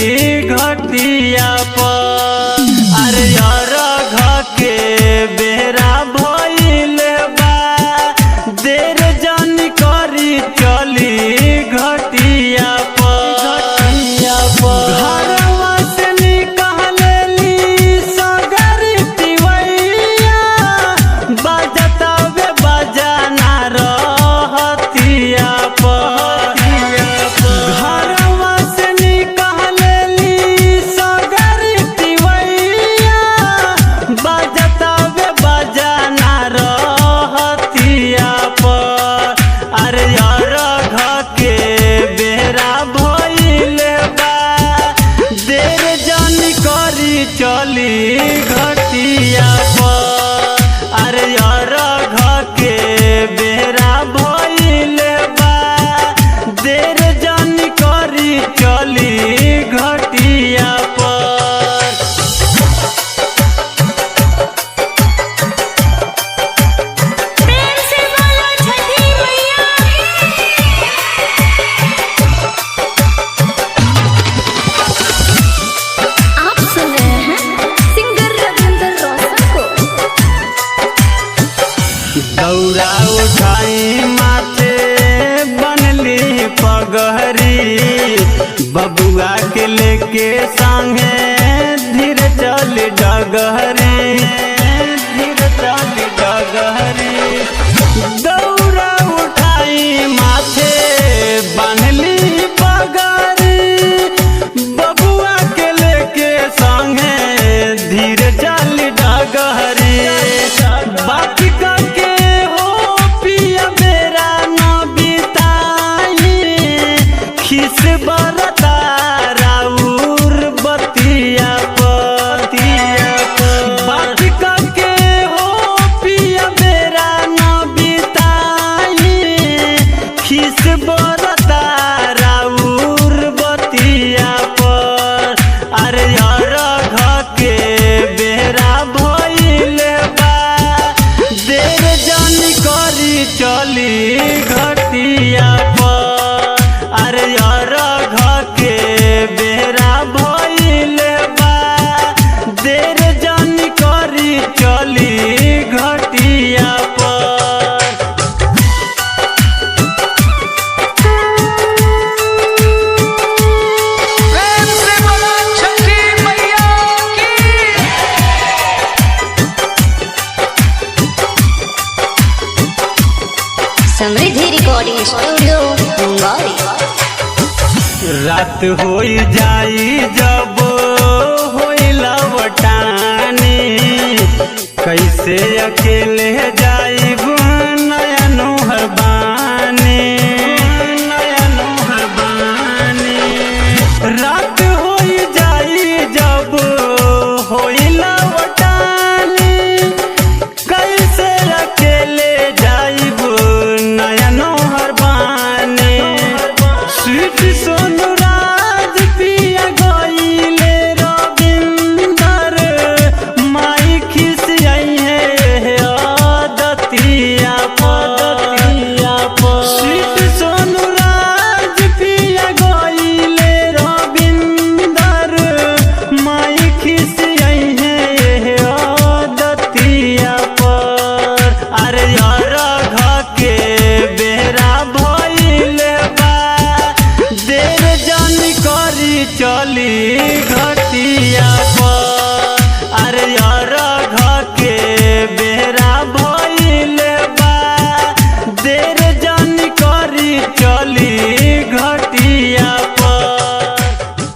घटिया पर। अरे अर्घ के बेरा भइल बा, देर जन करी चली घटिया पर। घरवा से निकलेली सगरी तिवैया, बजतवे बजाना रहतिया पर। घरवा से निकलेली सगरी तिवैया, बजतवे बजाना रहतिया पर। अरे अर्घ के बेरा भइल बा, देर जन करी चली घटिया पर। अरे अर्घ के बेरा भइल बा, देर जन करी चली घटिया पर। प्रेम से बोलो छठी मैया आप सुन रहे हैं सिंगर रविंद्र रोशन को। दौरा उठाई माथे बनली पगहरी, बबुआ के लेके संगे धीरे चल डगहरी, धीरे चल डगहरी। दौरा उठाई माथे बनली पगहरी, बबुआ के लेके संगे धीरे चल डगहरी। बाकी के हो पिया बेरा न बिताई, खिस बरता राउर बतिया पतिया। बाकी के हो पिया बेरा न बिताई, खिस बरता राउर बतिया पर। अरे अर्घ के बेरा भइल बा, देर जन करी चली घटिया पर। अरे अर्घ के बेरा भइल बा, देर जन करी चली घटिया पर। प्रेम से बोलो छठी मैया की। समृद्धि रिकॉर्डिंग स्टूडियो मुंगरी। रात होई जाई जब होई लवटानी, कैसे अकेले जाई